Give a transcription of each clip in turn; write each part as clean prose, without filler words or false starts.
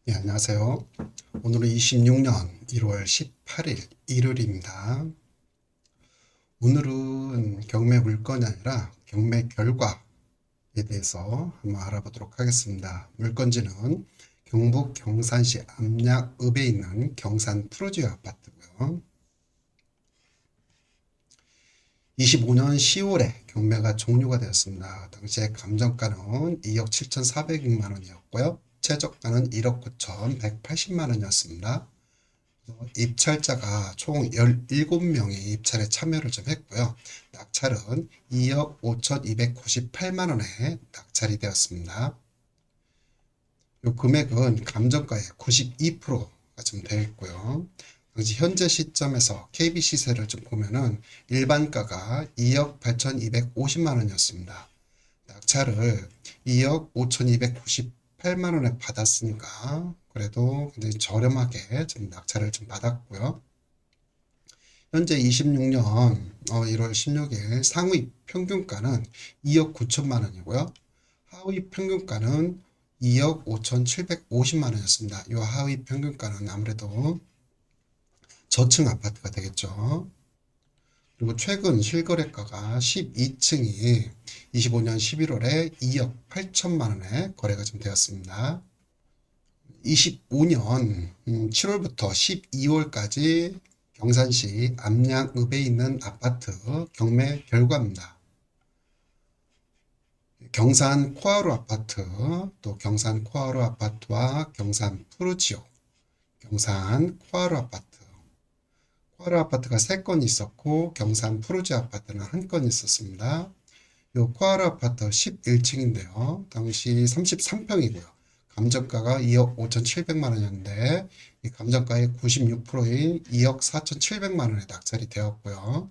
네, 안녕하세요. 오늘은 26년 1월 18일 일요일입니다. 오늘은 경매 물건이 아니라 경매 결과에 대해서 한번 알아보도록 하겠습니다. 물건지는 경북 경산시 압락읍에 있는 경산 푸르지오 아파트고요. 25년 10월에 경매가 종료가 되었습니다. 당시에 감정가는 2억 7,400만 원이었고요. 최저가는 1억 9,180만 원이었습니다. 입찰자가 총 17명이 입찰에 참여를 좀 했고요. 낙찰은 2억 5,298만 원에 낙찰이 되었습니다. 이 금액은 감정가의 92%가 좀 되어 있고요. 당시 현재 시점에서 KB 시세를 좀 보면은 일반가가 2억 8,250만 원이었습니다. 낙찰을 2억 5,298만 원에 받았으니까 그래도 굉장히 저렴하게 좀 낙찰을 좀 받았고요. 현재 26년 1월 16일 상위 평균가는 2억 9천만 원이고요. 하위 평균가는 2억 5,750만 원이었습니다. 이 하위 평균가는 아무래도 저층 아파트가 되겠죠. 그리고 최근 실거래가가 12층이 25년 11월에 2억 8천만 원에 거래가 좀 되었습니다. 25년 7월부터 12월까지 경산시 암양읍에 있는 아파트 경매 결과입니다. 경산 코아루 아파트, 또 경산 코아루 아파트와 경산 푸르지오, 경산 코아루 아파트. 코아루 아파트가 3건 있었고 경산 푸르지오 아파트는 1건 있었습니다. 요 코아루 아파트 11층인데요. 당시 33평이고요. 감정가가 2억 5,700만 원이었는데 이 감정가의 96%인 2억 4,700만 원에 낙찰이 되었고요.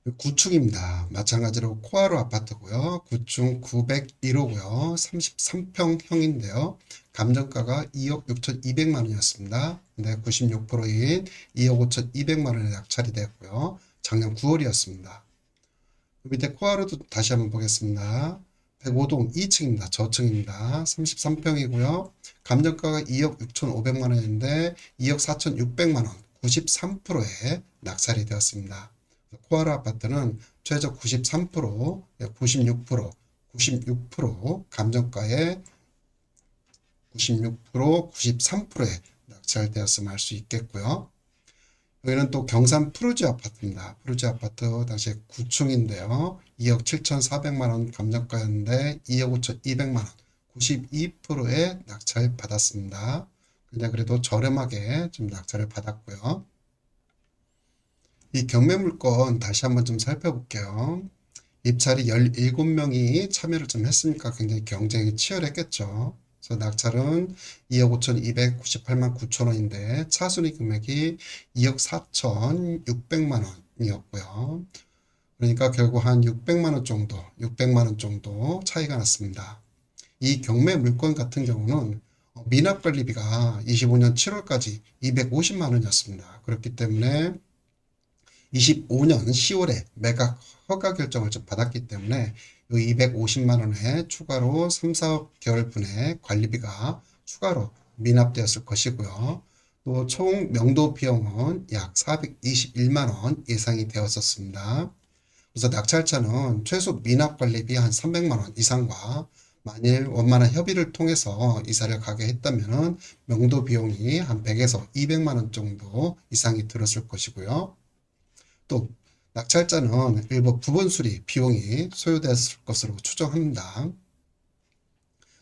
9층입니다. 마찬가지로 코아루 아파트고요. 9층 901호고요. 33평형인데요. 감정가가 2억 6,200만 원이었습니다. 근데 96%인 2억 5,200만 원에 낙찰이 되었고요. 작년 9월이었습니다. 밑에 코아루도 다시 한번 보겠습니다. 105동 2층입니다. 저층입니다. 33평이고요. 감정가가 2억 6,500만 원인데 2억 4,600만 원, 93%에 낙찰이 되었습니다. 코아루 아파트는 최저 93%, 96%, 96% 감정가의 96%, 93%에 낙찰되었음을 알 수 있겠고요. 여기는 또 경산 푸르지 아파트입니다. 푸르지 아파트 당시에 9층인데요. 2억 7,400만 원 감정가였는데 2억 5,200만 원, 92%의 낙찰 받았습니다. 그냥 그래도 저렴하게 좀 낙찰을 받았고요. 이 경매 물건 다시 한번 좀 살펴볼게요. 입찰이 17명이 참여를 좀 했으니까 굉장히 경쟁이 치열했겠죠. 그래서 낙찰은 2억 5,298만 9천 원인데 차순위 금액이 2억 4,600만 원이었고요. 그러니까 결국 한 600만 원 정도, 600만 원 정도 차이가 났습니다. 이 경매 물건 같은 경우는 미납관리비가 25년 7월까지 250만 원이었습니다. 그렇기 때문에 25년 10월에 매각 허가 결정을 좀 받았기 때문에 이 250만 원에 추가로 3, 4개월 분의 관리비가 추가로 미납되었을 것이고요. 또 총 명도 비용은 약 421만 원 예상이 되었었습니다. 그래서 낙찰자는 최소 미납 관리비 한 300만 원 이상과 만일 원만한 협의를 통해서 이사를 가게 했다면 명도 비용이 한 100에서 200만 원 정도 이상이 들었을 것이고요. 또 낙찰자는 일부 부분 수리 비용이 소요됐을 것으로 추정합니다.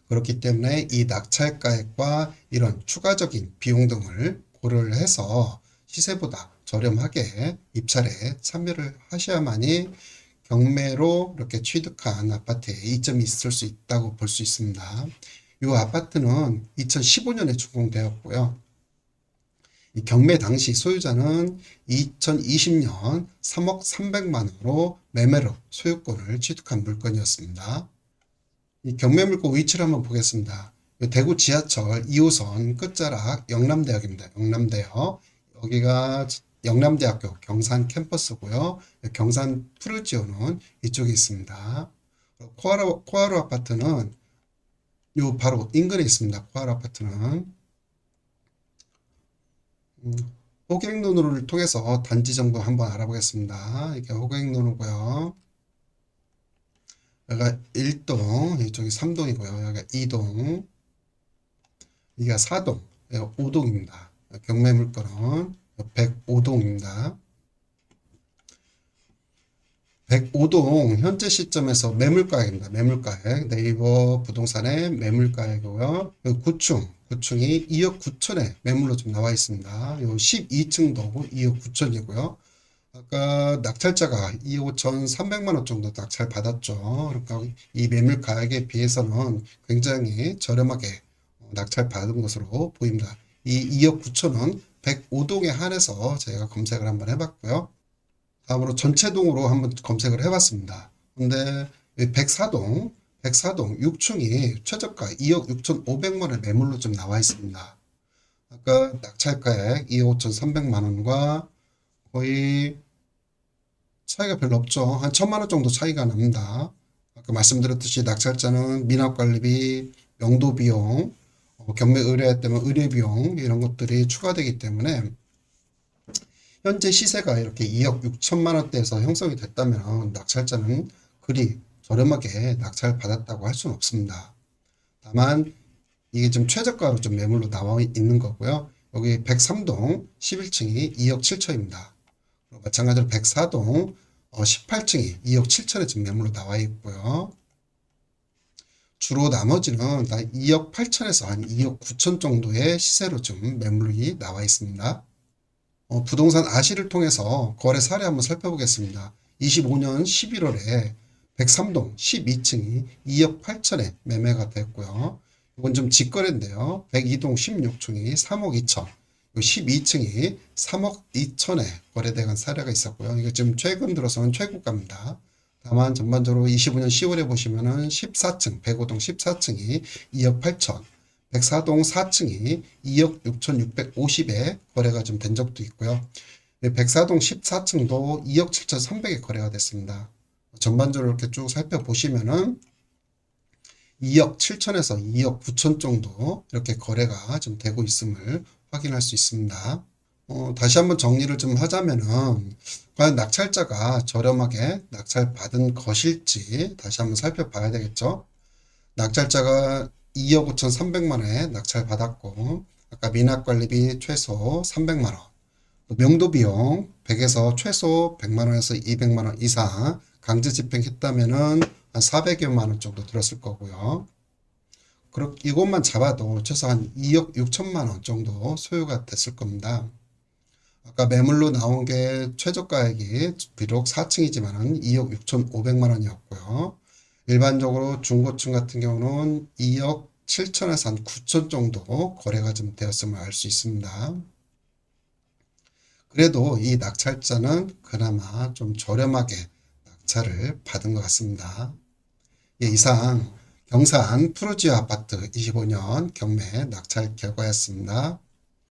그렇기 때문에 이 낙찰가액과 이런 추가적인 비용 등을 고려를 해서 시세보다 저렴하게 입찰에 참여를 하셔야만이 경매로 이렇게 취득한 아파트에 이점이 있을 수 있다고 볼 수 있습니다. 이 아파트는 2015년에 준공되었고요. 이 경매 당시 소유자는 2020년 3억 300만 원으로 매매로 소유권을 취득한 물건이었습니다. 이 경매 물건 위치를 한번 보겠습니다. 대구 지하철 2호선 끝자락 영남대역입니다. 영남대역. 여기가 영남대학교 경산 캠퍼스고요. 경산 푸르지오는 이쪽에 있습니다. 코아루 아파트는 요 바로 인근에 있습니다. 포알 아파트는. 호객노루를 통해서 단지 정보 한번 알아보겠습니다. 이게 호객노루고요. 여기가 1동, 이쪽이 3동이고요. 여기가 2동, 여기가 4동, 여기가 5동입니다. 경매 물건은 105동입니다. 105동 현재 시점에서 매물가액입니다. 매물가액 네이버 부동산의 매물가액이고요. 9층이 2억 9천에 매물로 좀 나와 있습니다. 요 12층도 2억 9천이고요. 아까 낙찰자가 2억 5천3백만 원 정도 낙찰 받았죠. 그러니까 이 매물 가액에 비해서는 굉장히 저렴하게 낙찰 받은 것으로 보입니다. 이 2억 9천은 105동에 한해서 저희가 검색을 한번 해봤고요. 다음으로 전체동으로 한번 검색을 해봤습니다. 근데 104동 6층이 최저가 2억 6천5백만 원의 매물로 좀 나와 있습니다. 아까 낙찰가액 2억 5천3백만 원과 거의 차이가 별로 없죠. 한 1,000만 원 정도 차이가 납니다. 아까 말씀드렸듯이 낙찰자는 미납관리비, 명도비용, 경매 의뢰했다면 의뢰비용 이런 것들이 추가되기 때문에 현재 시세가 이렇게 2억 6천만 원대에서 형성이 됐다면 낙찰자는 그리 저렴하게 낙찰 받았다고 할 수는 없습니다. 다만 이게 좀 최저가로 좀 매물로 나와 있는 거고요. 여기 103동 11층이 2억 7천입니다. 마찬가지로 104동 18층이 2억 7천에 지금 매물로 나와 있고요. 주로 나머지는 다 2억 8천에서 한 2억 9천 정도의 시세로 좀 매물이 나와 있습니다. 부동산 아시를 통해서 거래 사례 한번 살펴보겠습니다. 25년 11월에 103동 12층이 2억 8천에 매매가 됐고요. 이건 좀 직거래인데요. 102동 16층이 3억 2천, 12층이 3억 2천에 거래된 사례가 있었고요. 이게 지금 최근 들어서는 최고가입니다. 다만 전반적으로 25년 10월에 보시면은 14층, 105동 14층이 2억 8천, 104동 4층이 2억 6,650에 거래가 좀 된 적도 있고요. 104동 14층도 2억 7,300에 거래가 됐습니다. 전반적으로 이렇게 쭉 살펴보시면은 2억 7천에서 2억 9천 정도 이렇게 거래가 좀 되고 있음을 확인할 수 있습니다. 다시 한번 정리를 좀 하자면은 과연 낙찰자가 저렴하게 낙찰 받은 것일지 다시 한번 살펴봐야 되겠죠. 낙찰자가 2억 5천3백만 원에 낙찰 받았고 아까 미납관리비 최소 300만 원, 명도비용 100에서 최소 100만 원에서 200만 원 이상 강제 집행했다면은 한 400여만 원 정도 들었을 거고요. 그럼 이것만 잡아도 최소 한 2억 6천만 원 정도 소요가 됐을 겁니다. 아까 매물로 나온 게 최저가액이 비록 4층이지만 2억 6천5백만 원이었고요. 일반적으로 중고층 같은 경우는 2억 7천에서 한 9천 정도 거래가 좀 되었음을 알 수 있습니다. 그래도 이 낙찰자는 그나마 좀 저렴하게 낙찰을 받은 것 같습니다. 예, 이상 경산 푸르지오 아파트 25년 경매 낙찰 결과였습니다.